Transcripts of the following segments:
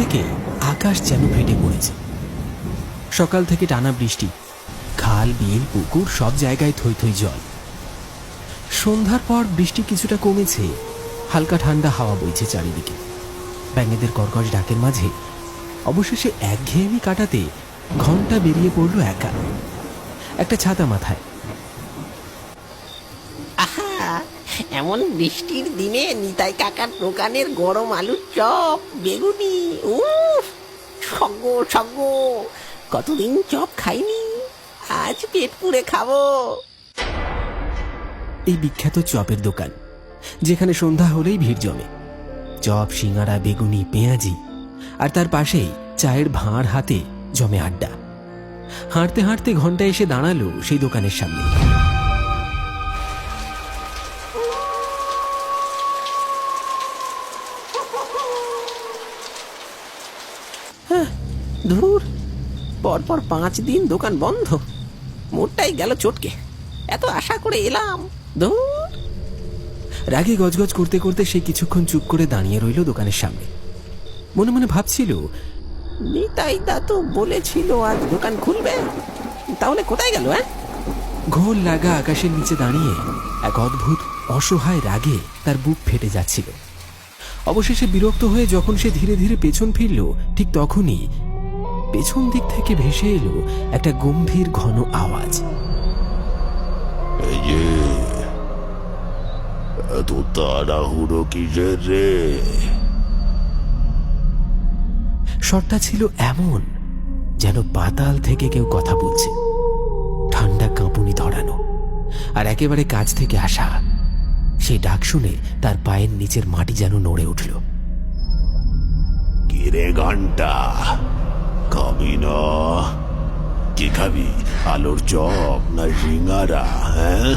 থেকে আকাশ যেন ফেটে পড়েছে। সকাল থেকে টানা বৃষ্টি, খাল বিল পুকুর সব জায়গায় থই থই জল। সন্ধ্যার পর বৃষ্টি কিছুটা কমেছে, হালকা ঠান্ডা হাওয়া বইছে চারিদিকে। ব্যাঙেদের কর্কশ ডাকের মাঝে অবশেষে একঘেয়েমি কাটাতে ঘন্টা বেরিয়ে পড়ল একা, একটা ছাতা মাথায়। আহা, এমন বৃষ্টির দিনে নিতাই কাকার দোকানের গরম আলুর চপ, বেগুনি, উফ, সঙ্গ সঙ্গ, কতদিন চপ খাইনি, আজ পেট পুড়ে খাবো। এই বিখ্যাত চপের দোকান, যেখানে সন্ধ্যা হলেই ভিড় জমে। চপ, সিঙ্গারা, বেগুনি, পেঁয়াজি, আর তার পাশেই চায়ের ভাঁড় হাতে জমে আড্ডা। হাঁটতে হাঁটতে ঘন্টা এসে দাঁড়ালো সেই দোকানের সামনে। ধুর, পরপর 5 দিন দোকান বন্ধ, মোটটাই গেল চটকে। এত আশা করে এলাম, ধুর। রাগে গজগজ করতে করতে সে কিছুক্ষণ চুপ করে দাঁড়িয়ে রইল দোকানের সামনে। মনে মনে ভাবছিল, নিতাই দা তো বলেছিল আজ দোকান খুলবে, তাহলে কোথায় গেল? ঘোর লাগা আকাশের নিচে দাঁড়িয়ে এক অদ্ভুত অসহায় রাগে তার বুক ফেটে যাচ্ছিল। অবশেষে বিরক্ত হয়ে যখন সে ধীরে ধীরে পেছন ফিরল, ঠিক তখনই পেছন দিক থেকে ভেসে এলো একটা গম্ভীর ঘন আওয়াজ। এই যে, এত তাড়াহুড়ো কিসের রে? স্বরটা ছিল এমন যেন পাতাল থেকে কেউ কথা বলছে, ঠান্ডা কাঁপুনি ধরানো, আর একেবারে কাছ থেকে আসা। সেই ডাক শুনে তার পায়ের নিচের মাটি যেন নড়ে উঠল। কিরে ঘন্টা, খাবি না? কি খাবি, আলুর চপ না সিঙ্গারা? হ্যাঁ,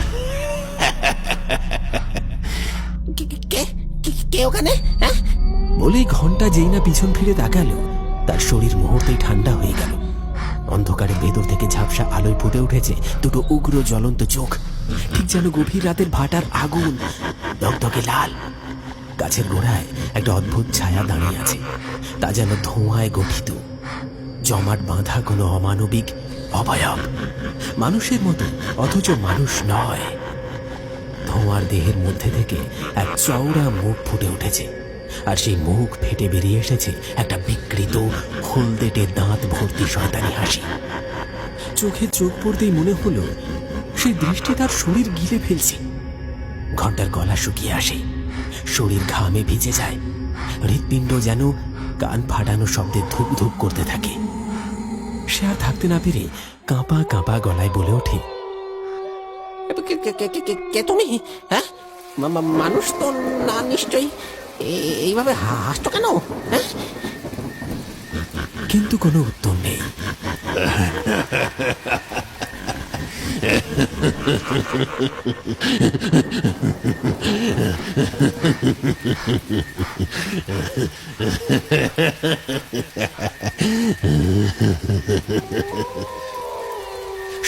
কে ওখানে? বলেই ঘন্টা যেই না পিছন ফিরে তাকালো, তার শরীর মুহূর্তেই ঠান্ডা হয়ে গেল। অন্ধকারে ভেতর থেকে ঝাপসা আলোয় ফুটে উঠেছে দুটো উগ্র জ্বলন্ত চোখ, ঠিক যেন গভীর রাতের ভাটার আগুন, দগদগে লাল। গাছের গোড়ায় একটা অদ্ভুত ছায়া দাঁড়িয়ে আছে, তা যেন ধোঁয়ায় গঠিত, জমাট বাঁধা কোনো অমানবিক অবয়ব, মানুষের মতো অথচ মানুষ নয়। ধোঁয়ার দেহের মধ্যে থেকে এক চওড়া মুখ ফুটে উঠেছে, আর সেই মুখ ফেটে বেরিয়ে এসেছে একটা বিকৃত হলদেটে দাঁত ভর্তি শয়তানি হাসি। চোখে চোখ পড়তেই মনে হলো সেই দৃষ্টি তার শরীর গিলে ফেলছে। ঘন্টার গলা শুকিয়ে আসে, শরীর ঘামে ভিজে যায়, হৃৎপিণ্ড যেন কান ফাটানো শব্দে ধুপ ধুপ করতে থাকে। সে আর থাকতে না পেরে কাঁপা কাঁপা গলায় বলে ওঠে, কে তুমি? হ্যাঁ, মানুষ তো না নিশ্চয়ই, এইভাবে হাসতো কেন? কিন্তু কোনো উত্তর নেই।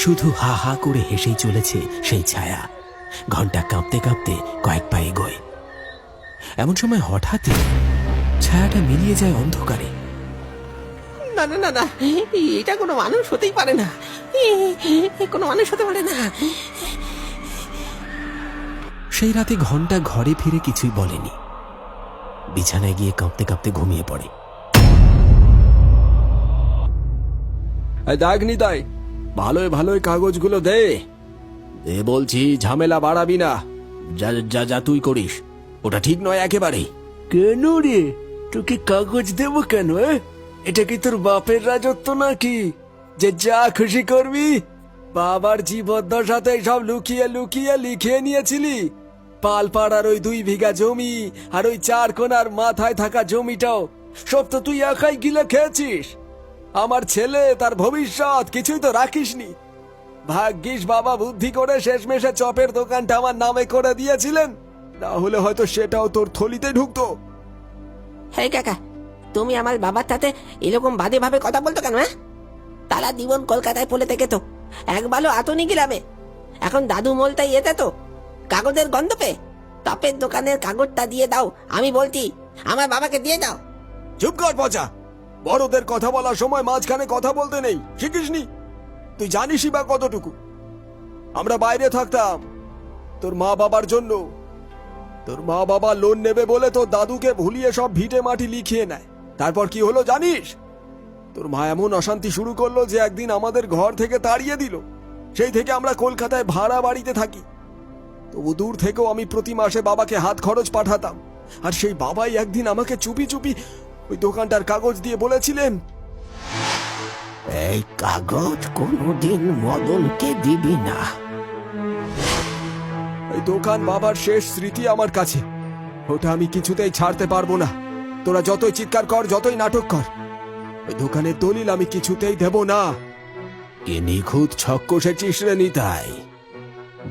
শুধু হা হা করে হেসেই চলেছে সেই ছায়া। ঘন্টা কাঁপতে কাঁপতে কয়েক পা এগোয়। এমন সময় হঠাৎই ছায়াটা মিলিয়ে যায় অন্ধকারে। না না না না, এটা কোনো মানুষ হতেই পারে না, কোনো মানুষ হতে পারে না। সেই রাতে ঘন্টা ঘরে ফিরে কিছুই বলেনি, বিছানায় গিয়ে কাঁপতে কাঁপতে ঘুমিয়ে পড়ে। দেখ নিতাই, ভালোই ভালোই কাগজগুলো দে বলছি, ঝামেলা বাড়াবি না। যা যা যা তুই করিস, ওটা ঠিক নয় একেবারেই। কেন রে, তোকে কাগজ দেব কেন? এটা কি তোর বাপের রাজত্ব নাকি যে যা খুশি করবি? বাবার জীবদ্দশাতে সব লুকিয়ে লুকিয়ে লিখে নিয়েছিলি। পালপাড়ার ওই 2 বিঘা জমি আর ওই 4 কোণার মাথায় থাকা জমিটাও সব তো তুই একাই গিলে খেয়েছিস। আমার ছেলে, তার ভবিষ্যৎ কিছুই তো রাখিসনি। ভাগ্যিস বাবা বুদ্ধি করে শেষমেশে চপের দোকানটা আমার নামে করে দিয়েছিলেন, না হলে হয়তো সেটাও তোর থলিতে ঢুকতো। হে কাকা, তুমি আমার বাবার সাথে এরকম বাজে ভাবে কথা বলতো কেন? তারা জীবন কলকাতায় পড়ে থেকে তো একবারও আতনি গিলাবে। এখন দাদু মোলটাই এতে তো কাগজের গন্ধ পেয়ে চপের দোকানের কাগজটা দিয়ে দাও, আমি বলছি আমার বাবাকে দিয়ে দাও। চুপ কর পচা, বড়দের কথা বলার সময় মাঝখানে কথা বলতে নেই, শিখিসনি? তুই জানিসই বা কতটুকু? আমরা বাইরে থাকতাম তোর মা বাবার জন্য। তোর মা বাবা লোন নেবে বলে তোর দাদুকে ভুলিয়ে সব ভিটে মাটি লিখিয়ে নেয়। তারপর কি হলো জানিস? তোর মা এমন অশান্তি শুরু করলো যে একদিন আমাদের ঘর থেকে তাড়িয়ে দিল। সেই থেকে আমরা কলকাতায় ভাড়া বাড়িতে থাকি। তবু দূর থেকেও আমি প্রতি মাসে বাবাকে হাত খরচ পাঠাতাম। আর সেই বাবাই একদিন আমাকে চুপি চুপি ওই দোকানটার কাগজ দিয়ে বলেছিলেন, এই কাগজ কোনোদিন মদনকে দিবি না। এই দোকান বাবার শেষ স্মৃতি আমার কাছে, ওটা আমি কিছুতেই ছাড়তে পারবো না। তোরা যতই চিৎকার কর, যতই নাটক কর, ওই দোকানের দলিল আমি কিছুতেই দেব না। কে নিখুঁত ছক কষেছিস রে নিতাই।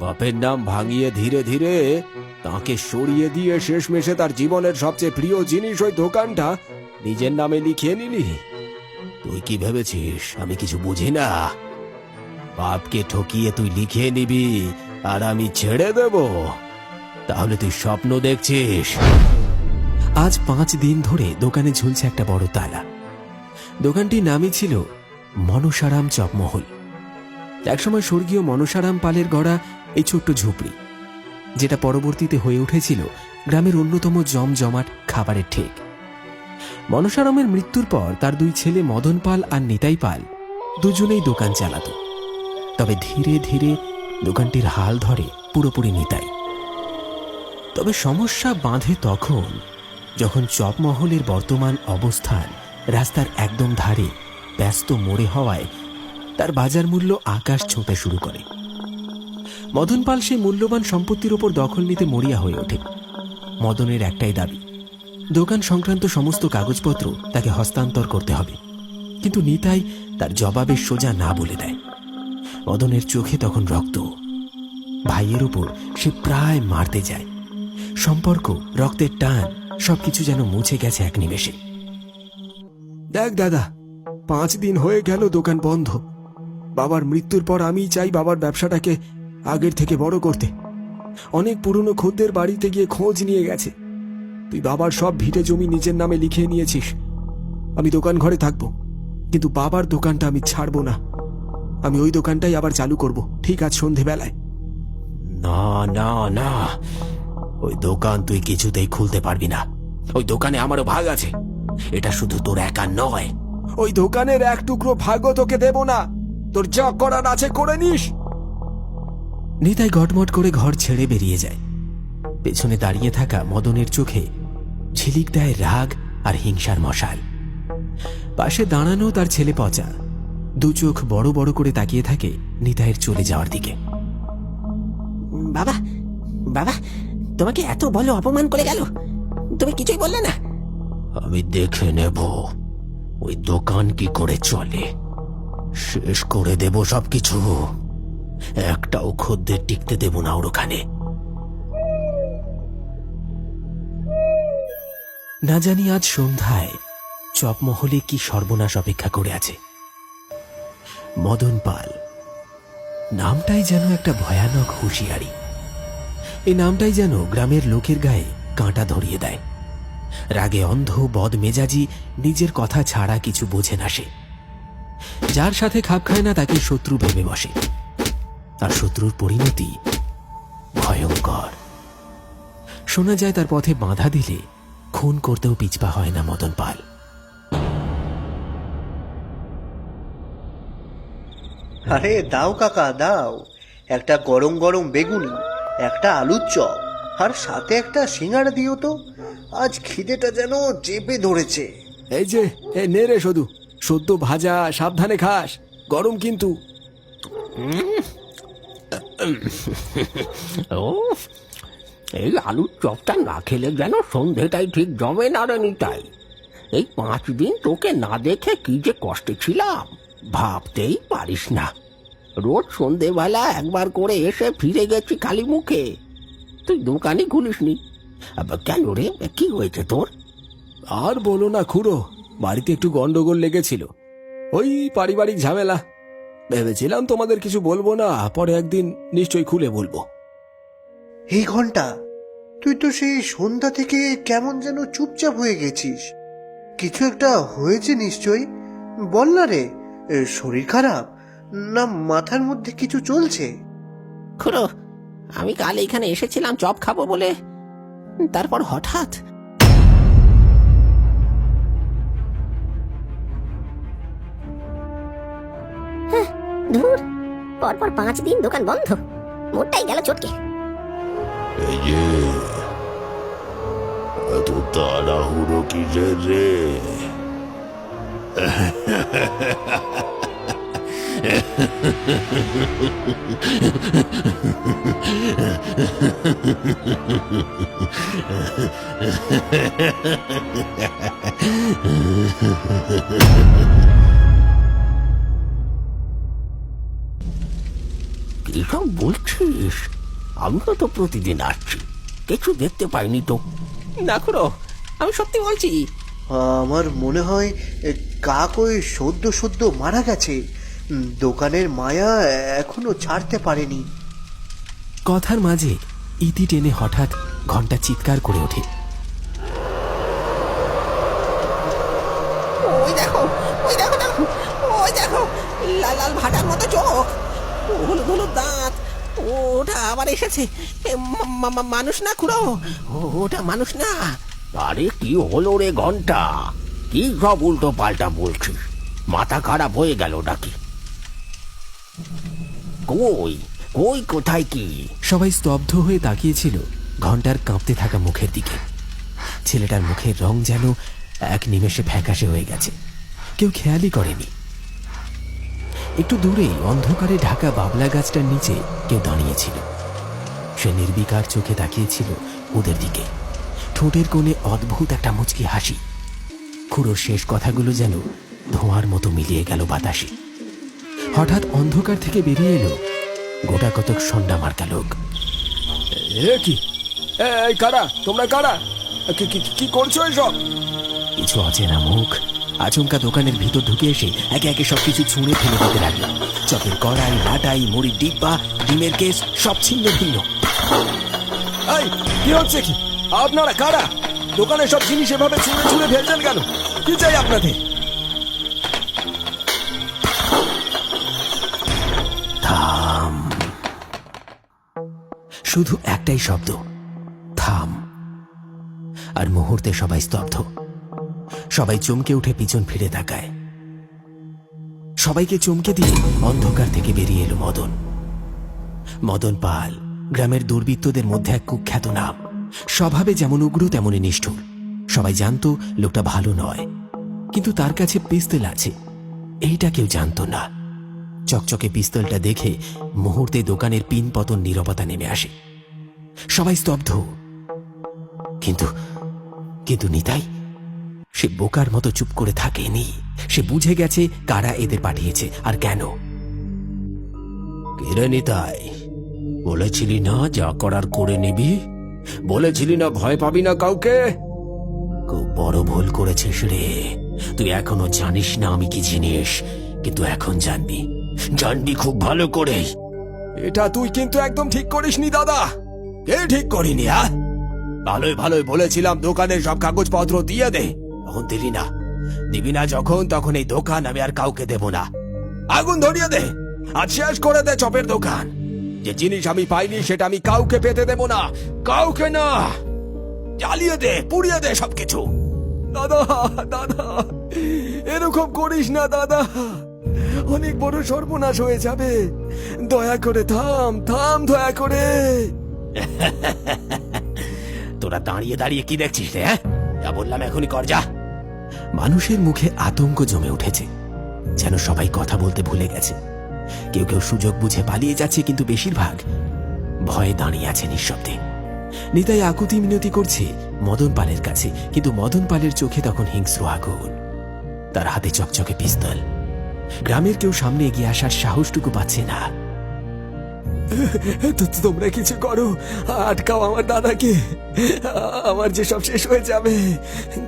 বাপের নাম ভাঙিয়ে ধীরে ধীরে তাকে সরিয়ে দিয়ে শেষমেশে তার জীবনের সবচেয়ে প্রিয় জিনিস ওই দোকানটা নিজের নামে লিখিয়ে নিলি। তুই কি ভেবেছিস আমি কিছু বুঝি না? বাপকে ঠকিয়ে তুই লিখিয়ে নিবি আর আমি ছেড়ে দেব? তাহলে তুই স্বপ্ন দেখছিস। আজ 5 দিন ধরে দোকানে ঝুলছে একটা বড় তালা। দোকানটির নামই ছিল মনসারাম চপমহল। একসময় স্বর্গীয় মনসারাম পালের গড়া এই ছোট্ট ঝুপড়ি, যেটা পরবর্তীতে হয়ে উঠেছিল গ্রামের অন্যতম জমজমাট খাবারের ঠেক। মনসারামের মৃত্যুর পর তার 2 ছেলে মদন পাল আর নিতাই পাল দুজনেই দোকান চালাত। তবে ধীরে ধীরে দোকানটির হাল ধরে পুরোপুরি নিতাই। তবে সমস্যা বাঁধে তখন, যখন চপমহলের বর্তমান অবস্থান রাস্তার একদম ধারে ব্যস্ত মোড়ে হওয়ায় তার বাজার মূল্য আকাশ ছোঁতে শুরু করে। মদন পাল সেই মূল্যবান সম্পত্তির ওপর দখল নিতে মরিয়া হয়ে ওঠে। মদনের একটাই দাবি, দোকান সংক্রান্ত সমস্ত কাগজপত্র তাকে হস্তান্তর করতে হবে। কিন্তু নিতাই তার জবাবে সোজা না বলে দেয়। মদনের চোখে তখন রক্ত। ভাইয়ের উপর সে প্রায় মারতে যায়। সম্পর্ক, রক্তের টান সবকিছু যেন মুছে গেছে এক নিমেষে। দেখ দাদা, 5 দিন হয়ে গেল দোকান বন্ধ। বাবার মৃত্যুর পর আমি চাই বাবার ব্যবসাটাকে আগের থেকে বড় করতে। অনেক পুরনো খদ্দের বাড়িতে গিয়ে খোঁজ নিয়ে গেছে। তুই বাবার সব ভিটে জমি নিজের নামে লিখিয়ে নিয়েছিস। আমি দোকান ঘরে থাকবো, কিন্তু বাবার দোকানটা আমি ছাড়বো না। আমি ওই দোকানটাই আবার চালু করব, ঠিক আজ সন্ধেবেলায়। না না না, ওই দোকান তুই কিছুতেই খুলতে পারবি না। ওই দোকানে আমারও ভাগ আছে। এটা শুধু তোর একা নয়। ওই দোকানের এক টুকরো ভাগও তোকে দেব না। তোর যা করার আছে করে নিস। নিতাই গটমট করে ঘর ছেড়ে বেরিয়ে যায়। পেছনে দাঁড়িয়ে থাকা মদনের চোখে ঝিলিক দেয় রাগ আর হিংসার মশাল। পাশে দাঁড়ানো তার ছেলে পচা 2 চোখ বড় বড় করে তাকিয়ে থাকে নিতাইয়ের চলে যাওয়ার দিকে। বাবা, বাবা, তোমাকে এত বড় অপমান করে গেল, তুমি কিছুই বললে না? আমি দেখে নেব ওই দোকান কি করে চলে। শেষ করে দেব সবকিছু। একটাও খদ্দের টিকতে দেব না ওর ওখানে। না জানি আজ সন্ধ্যায় চপমহলে কি সর্বনাশ অপেক্ষা করে আছে। মদন পাল নামটাই যেন একটা ভয়ানক হুঁশিয়ারি। এই নামটাই যেন গ্রামের লোকের গায়ে কাঁটা ধরিয়ে দেয়। রাগে অন্ধ, বদমেজাজি, নিজের কথা ছাড়া কিছু বোঝে না সে। যার সাথে খাপ খায় না তাকে শত্রু ভেবে বসে। আর শত্রুর পরিণতি ভয়ঙ্কর। শোনা যায় তার পথে বাধা দিলে খুন করতেও পিছপা হয় না মদন পাল। আরে দাও কাকা দাও, একটা গরম গরম বেগুনি, একটা আলুর চপ, আর সাথে একটা সিঙ্গাড়া দিও তো। আজ খিদেটা যেন চেপে ধরেছে। এই যে নে রে, শুধু সদ্য ভাজা, সাবধানে খাস, গরম কিন্তু। ও, এই আলুর চপটা না খেলে যেন সন্ধেটাই ঠিক জমে না রে নিতাই। এই 5 দিন তোকে না দেখে কি যে কষ্টে ছিলাম ভাবতেই পারিস না। রোজ সন্ধেবেলা একবার করে এসে ফিরে গেছি খালি মুখে। তুই দোকানই খুলিসনি কেন রে? কি হয়েছে তোর? আর বলো না খুড়ো, বাড়িতে একটু গন্ডগোল লেগেছিল। ওই পারিবারিক ঝামেলা। ভেবেছিলাম তোমাদের কিছু বলবো না, পরে একদিন নিশ্চয়ই খুলে বলবো। এই ঘন্টা, তুই তো সেই সন্ধ্যা থেকে কেমন যেন চুপচাপ হয়ে গেছিস। কিছু একটা হয়েছে নিশ্চয়ই। বল না রে, শরীর খারাপ না মাথার মধ্যে কিছু চলছে? খুড়ো, আমি কাল এখানে এসেছিলাম চপ খাবো বলে, তারপর হঠাৎ ধুর, পরপর 5 দিন দোকান বন্ধ, মোটটাই গেল চটকে। এই যে এত তাড়াহুড়ো কিসের রে? কিসব বলছিস? আমি তো প্রতিদিন আসছি, কিছু দেখতে পাইনি তো। না খুড়ো, আমি সত্যি বলছি। আমার মনে হয় কাক ওই সদ্য সদ্য মারা গেছে। দোকানের মায়া এখনো ছাড়তে পারেনি। কথার মাঝে ইতি টেনে হঠাৎ ঘন্টা চিৎকার করে ওঠে। ওই দেখো, ওই দেখো, দেখো, ওই দেখো, লাল লাল ভাটার মতো চোখ, হলুদ হলুদ দাঁত। ওটা আবার এসেছে। মানুষ না খুড়ো, ওটা মানুষ না। আরে কি হলো রে ঘন্টা? কি সব উল্টো পাল্টা বলছিস? মাথা খারাপ হয়ে গেল নাকি? কই কই কোথায় কি? সবাই স্তব্ধ হয়ে তাকিয়েছিল ঘন্টার কাঁপতে থাকা মুখের দিকে। ছেলেটার মুখের রং যেন এক নিমেষে ফ্যাকাশে হয়ে গেছে, কেউ খেয়ালই করেনি। একটু দূরেই অন্ধকারে ঢাকা বাবলা গাছটার নিচে কেউ দাঁড়িয়েছিল। সে নির্বিকার চোখে তাকিয়েছিল ওদের দিকে, ঠোঁটের কোণে অদ্ভুত একটা মুচকি হাসি। খুড়োর শেষ কথাগুলো যেন ধোঁয়ার মতো মিলিয়ে গেল বাতাসে। হঠাৎ অন্ধকার থেকে বেরিয়ে এলো গোটা কতক সন্ডা মার্কা লোক। কি এই কারা? তোমরা কারা? কি করছো এসব? কিছু অচেনা মুখ আচমকা দোকানের ভিতর ঢুকে এসে একে একে সবকিছু ছুঁড়ে ফেলে দিতে লাগলো। চপের কড়াই, বাটাই, মুড়ির ডিব্বা, ডিমের কেস সব ছিন্ন ভিন্ন। এই কি হচ্ছে কি? আপনারা কারা? দোকানে সব জিনিস এভাবে ছুঁড়ে ছুঁড়ে ফেলছেন কেন? কি চাই আপনাদের? থাম। শুধু একটাই শব্দ, থাম। আর মুহূর্তে সবাই স্তব্ধ। সবাই চমকে উঠে পিছন ফিরে তাকায়। সবাইকে চমকে দিয়ে অন্ধকার থেকে বেরিয়ে এলো মদন। মদন পাল গ্রামের দুর্বৃত্তদের মধ্যে এক কুখ্যাত নাম। স্বভাবে যেমন উগ্র তেমনই নিষ্ঠুর। সবাই জানতো লোকটা ভালো নয়, কিন্তু তার কাছে পিস্তল আছে এইটা কেউ জানতো না। চকচকে পিস্তলটা দেখে মুহূর্তে দোকানের পিন পতন নীরবতা নেমে আসে। সবাই স্তব্ধ। কিন্তু কিন্তু নিতাই, সে বোকার মতো চুপ করে থাকেনি। সে বুঝে গেছে কারা এদের পাঠিয়েছে আর কেন। কিরে নিতাই, বলেছিলি না যা করার করে নিবি? বলেছিলি না ভয় পাবি না কাউকে? খুব বড় ভুল করেছিস রে। তুই এখনো জানিস না আমি কি জিনিস, কিন্তু এখন জানবি, জানবি খুব ভালো করে। এটা তুই কিন্তু একদম ঠিক করিসনি দাদা। কে ঠিক করিনি? হ্যাঁ, ভালোই ভালোই বলেছিলাম দোকানের সব কাগজপত্র দিয়ে দে। এখন দিলি না। দিবি না যখন, তখন এই দোকান আমি আর কাউকে দেব না। আগুন ধরিয়ে দে, আজ শেষ করে দে চপের দোকান। যে জিনিস আমি পাইনি সেটা আমি কাউকে পেতে দেব না, কাউকে না। জ্বালিয়ে দে, পুড়িয়ে দে সবকিছু। দাদা দাদা, এরকম করিস না দাদা, অনেক বড় সর্বনাশ হয়ে যাবে। দয়া করে থাম, থাম দয়া করে। তোরা দাঁড়িয়ে দাঁড়িয়ে কি দেখছিস রে? হ্যাঁ, যা বললাম এখনই কর, যা। মানুষের মুখে আতঙ্ক জমে উঠেছে, যেন সবাই কথা বলতে ভুলে গেছে। কেউ কেউ সুযোগ বুঝে পালিয়ে যাচ্ছে, কিন্তু বেশিরভাগ ভয়ে দাঁড়িয়ে আছে নিঃশব্দে। নিতাই আকুতি মিনতি করছে মদন পালের কাছে, কিন্তু মদন পালের চোখে তখন হিংস্র আগুন। তার হাতে চকচকে পিস্তল। গ্রামের কেউ সামনে এগিয়ে আসার সাহসটুকু পাচ্ছে না। তোমরা কিছু করো, আটকাও আমার দাদাকে, আমার যে সব শেষ হয়ে যাবে।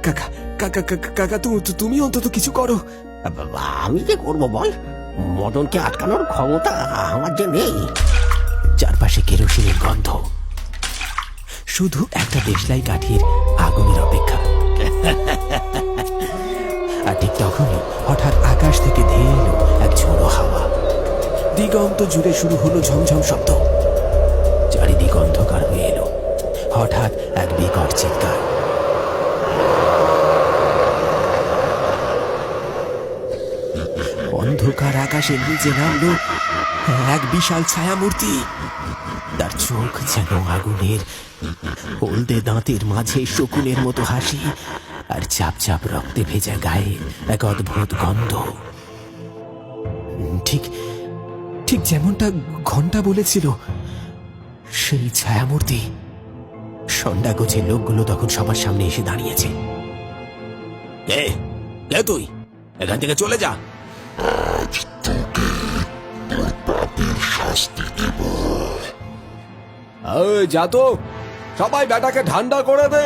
কাকা কাকা কাকা, তুমি অন্তত কিছু করো। আমি কি করবো বল? মদনকে আটকানোর ক্ষমতা আমার যে নেই। চারপাশে কেরোসিনের গন্ধ, শুধু একটা দেশলাই কাঠির আগুনের অপেক্ষা। আর ঠিক তখনই হঠাৎ আকাশ থেকে ধেয়ে এলো এক ঝোড়ো হাওয়া। দিগন্ত জুড়ে শুরু হলো ঝমঝম শব্দ। চারিদিক অন্ধকার হয়ে এলো। হঠাৎ এক বিকট চিৎকার। অন্ধকার আকাশের নিচে নামলো এক বিশাল ছায়ামূর্তি। তার চোখ যেন আগুনের, হলদে দাঁতের মাঝে শকুনের মতো হাসি, আর চাপ চাপ রক্তে ভেজা গায়ে এক অদ্ভুত গন্ধ। ঠিক ঠিক যেমনটা ঘন্টা বলেছিল, সেই ছায়ামূর্তি। সন্ধ্যা গোছের লোকগুলো তখন সবার সামনে এসে দাঁড়িয়েছে। কে কে তুই? এখান থেকে চলে যা। যা তো, সবাই ব্যাটাকে ঠান্ডা করে দে।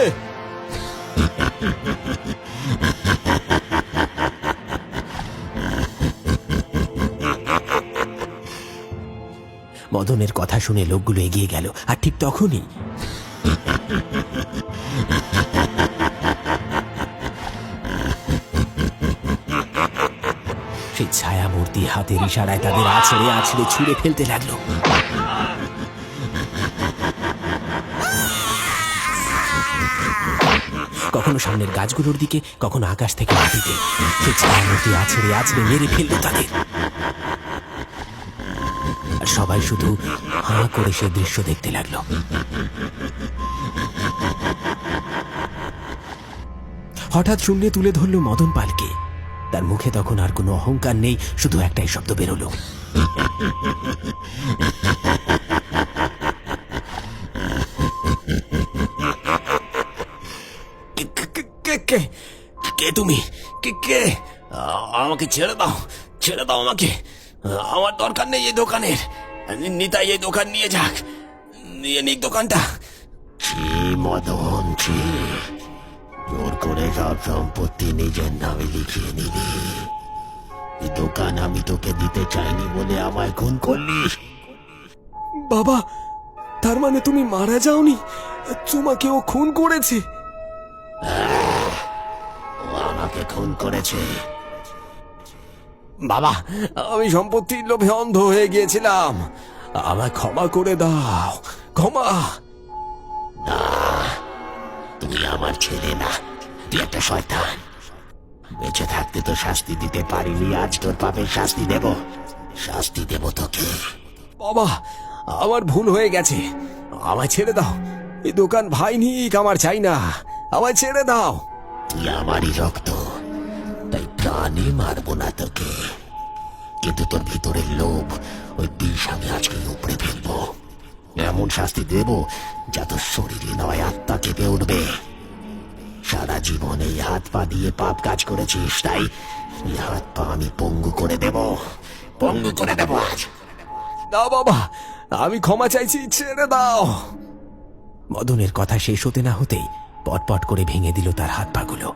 মদনের কথা শুনে লোকগুলো এগিয়ে গেল, আর ঠিক তখনই সেই ছায়ামূর্তি হাতের ইশারায় তাদের আছড়ে আছড়ে ছুঁড়ে ফেলতে লাগলো। কখনো সামনের গাছগুলোর দিকে, কখনো আকাশ থেকে মাটিতে। সেই ছায়ামূর্তি আছড়ে আছড়ে মেরে ফেললো তাদের। আর সবাই শুধু হাঁ করে সে দৃশ্য দেখতে লাগলো। হঠাৎ শূন্যে তুলে ধরল মদন পালকে। তার মুখে তখন আর কোনো অহংকার নেই, শুধু একটাই শব্দ বেরোলো। কে তুমি? কে? আমাকে ছেড়ে দাও, ছেড়ে দাও আমাকে। আমার দরকার নেই এই দোকানের। নিতাই এই দোকান নিয়ে যাক, নিয়ে নিক দোকানটা। মদন জোর করে সব সম্পত্তি নিজের নামে লিখিয়ে নিলি। এই দোকান আমি তোকে দিতে চাইনি বলে আমায় খুন করলি। বাবা, তার মানে তুমি মারা যাওনি? তোমাকে ও খুন করেছে? ও আমাকে খুন করেছে। বাবা, আমি সম্পত্তির লোভে অন্ধ হয়ে গিয়েছিলাম, আমায় ক্ষমা করে দাও। ক্ষমা। তুই আমার ছেলে না, তুই একটা শয়তান। বেঁচে থাকতে তো শাস্তি দিতে পারিনি, আজ তোর পাপের শাস্তি দেব, শাস্তি দেব তোকে। বাবা, আমার ভুল হয়ে গেছে, আমায় ছেড়ে দাও। এই দোকান ভাই নিক, আমার চাই না, আমায় ছেড়ে দাও। তুই আমারই রক্ত, তাই প্রাণে মারবো না তোকে, কিন্তু তোর ভিতরের লোভ, ওই বিষ আমি আজকে উপড়ে ফেলবো। এমন শাস্তি দেব যা তোর শরীরে নয় আত্মা কেঁপে উঠবে। সারা জীবন এই হাত পা দিয়ে পাপ কাজ করেছিস, তাই এই হাত পা আমি পঙ্গু করে দেব, পঙ্গু করে দেব আজ। না বাবা, আমি ক্ষমা চাইছি, ছেড়ে দাও। মদনের কথা শেষ হতে না হতেই পটপট করে ভেঙে দিল তার হাত পাগুলো।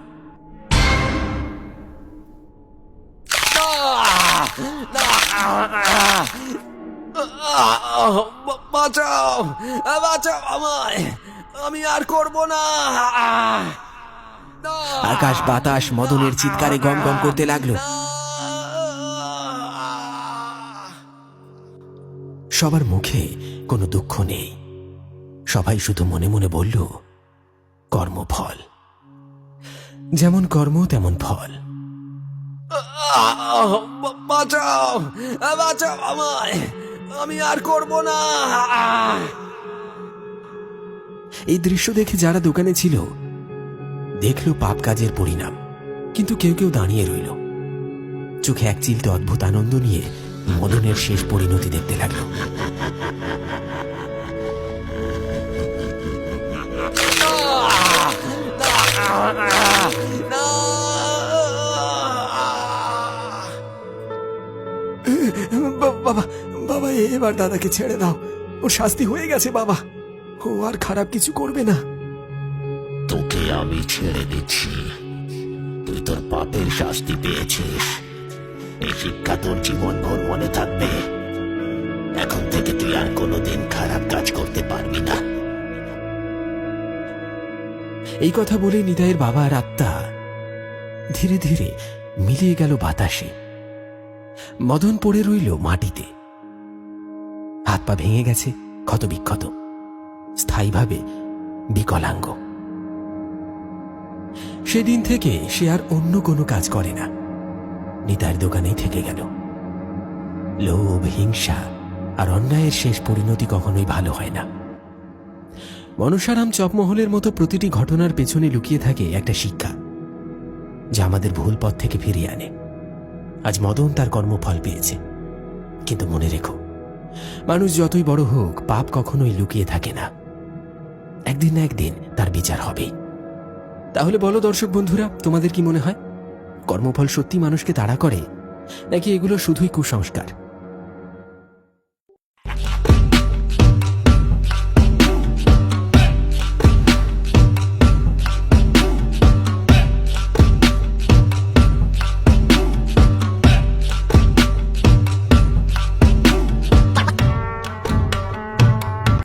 বাঁচাও, বাঁচাও আমায়, আমি আর করব না। আকাশ বাতাস মদনের চিৎকারে গম গম করতে লাগলো। সবার মুখে কোনো দুঃখ নেই, সবাই শুধু মনে মনে বলল, কর্মফল, যেমন কর্ম তেমন ফল। বাঁচাও, বাঁচাও আমায়, আমি আর করব না। এই দৃশ্য দেখে যারা দোকানে ছিল দেখলো পাপ কাজের পরিণাম, কিন্তু কেউ কেউ দাঁড়িয়ে রইল, চোখে এক চিলতে অদ্ভুত আনন্দ নিয়ে মদনের শেষ পরিণতি দেখতে লাগলো। বাবা, বাবা, এবার দাদাকে ছেড়ে দাও, ওর শাস্তি হয়ে গেছে বাবা, ও আর খারাপ কিছু করবে না। তোকে আমি ছেড়ে দিচ্ছি, তুই তোর পাপের শাস্তি পেয়েছিস, এই শিক্ষা তোর জীবন ভর মনে থাকবে। এখন থেকে তুই আর কোনোদিন খারাপ কাজ করতে পারবি না। এই কথা বলে নিতাইয়ের বাবা আর আত্মা ধীরে ধীরে মিলিয়ে গেল বাতাসে। মদন পড়ে রইল মাটিতে, হাত পা ভেঙে গেছে, ক্ষতবিক্ষত, স্থায়ীভাবে বিকলাঙ্গ। সেদিন থেকে সে আর অন্য কোনো কাজ করে না, নিতাইয়ের দোকানেই থেকে গেল। লোভ, হিংসা আর অন্যায়ের শেষ পরিণতি কখনোই ভালো হয় না। মনসারাম চপমহলের মতো প্রতিটি ঘটনার পেছনে লুকিয়ে থাকে একটা শিক্ষা, যা আমাদের ভুল পথ থেকে ফিরিয়ে আনে। আজ মদন তার কর্মফল পেয়েছে, কিন্তু মনে রেখো, মানুষ যতই বড় হোক, পাপ কখনোই লুকিয়ে থাকে না। একদিন না একদিন তার বিচার হবেই। তাহলে বলো দর্শক বন্ধুরা, তোমাদের কি মনে হয়, কর্মফল সত্যি মানুষকে তাড়া করে, নাকি এগুলো শুধুই কুসংস্কার?